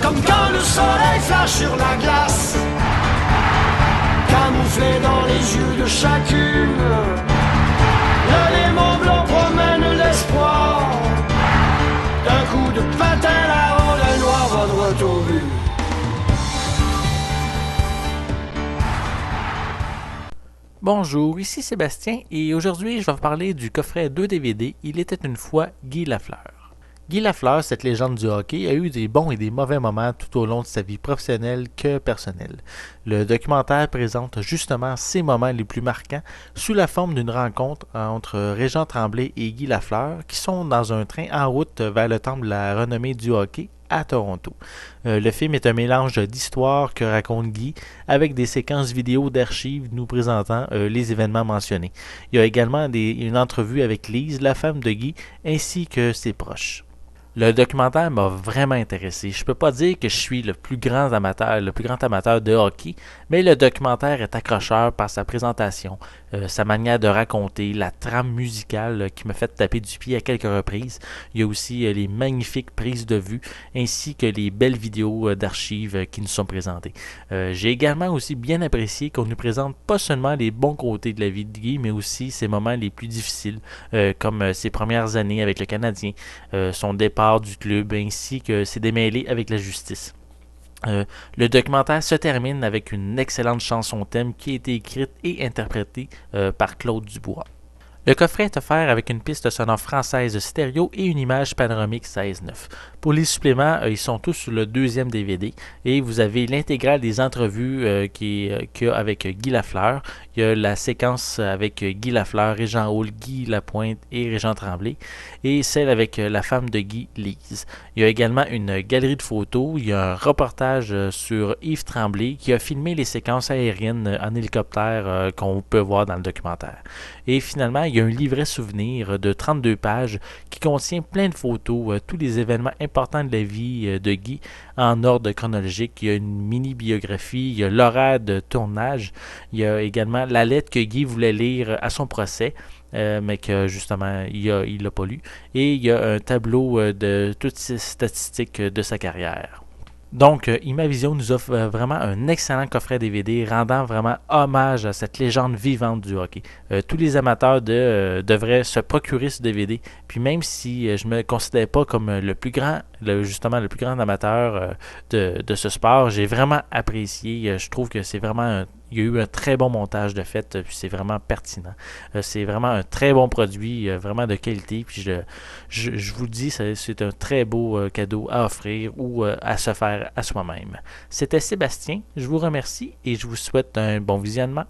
comme quand le soleil flash sur la glace, camouflé dans les yeux de chacune. Le démon blanc promène l'espoir d'un coup de patin là-haut, le noir va droit au but. Bonjour, ici Sébastien et aujourd'hui je vais vous parler du coffret 2 DVD « Il était une fois Guy Lafleur ». Guy Lafleur, cette légende du hockey, a eu des bons et des mauvais moments tout au long de sa vie professionnelle que personnelle. Le documentaire présente justement ces moments les plus marquants sous la forme d'une rencontre entre Régent Tremblay et Guy Lafleur qui sont dans un train en route vers le temple de la renommée du hockey à Toronto. Le film est un mélange d'histoires que raconte Guy avec des séquences vidéo d'archives nous présentant les événements mentionnés. Il y a également une entrevue avec Lise, la femme de Guy, ainsi que ses proches. Le documentaire m'a vraiment intéressé. Je peux pas dire que je suis le plus grand amateur de hockey, mais le documentaire est accrocheur par sa présentation, sa manière de raconter, la trame musicale qui m'a fait taper du pied à quelques reprises. Il y a aussi les magnifiques prises de vue ainsi que les belles vidéos d'archives qui nous sont présentées. J'ai également aussi bien apprécié qu'on nous présente pas seulement les bons côtés de la vie de Guy, mais aussi ses moments les plus difficiles, comme ses premières années avec le Canadien, son départ du club ainsi que ses démêlés avec la justice. Le documentaire se termine avec une excellente chanson thème qui a été écrite et interprétée par Claude Dubois. Le coffret est offert avec une piste sonore française stéréo et une image panoramique 16:9. Pour les suppléments, ils sont tous sur le deuxième DVD et vous avez l'intégrale des entrevues qu'il y a avec Guy Lafleur. Il y a la séquence avec Guy Lafleur, Régent Hall, Guy Lapointe et Régent Tremblay et celle avec la femme de Guy, Lise. Il y a également une galerie de photos. Il y a un reportage sur Yves Tremblay qui a filmé les séquences aériennes en hélicoptère qu'on peut voir dans le documentaire. Et finalement, il y a un livret souvenir de 32 pages qui contient plein de photos, tous les événements importants de la vie de Guy en ordre chronologique. Il y a une mini-biographie, il y a l'horaire de tournage, il y a également la lettre que Guy voulait lire à son procès, mais que justement il l'a pas lu. Et il y a un tableau de toutes ces statistiques de sa carrière. Donc, Imavision nous offre vraiment un excellent coffret DVD rendant vraiment hommage à cette légende vivante du hockey. Tous les amateurs devraient se procurer ce DVD. Puis même si je ne me considère pas comme le plus grand amateur de ce sport, j'ai vraiment apprécié. Je trouve que c'est vraiment il y a eu un très bon montage de fait, puis c'est vraiment pertinent. C'est vraiment un très bon produit, vraiment de qualité. Puis je vous le dis, c'est un très beau cadeau à offrir ou à se faire à soi-même. C'était Sébastien, je vous remercie et je vous souhaite un bon visionnement.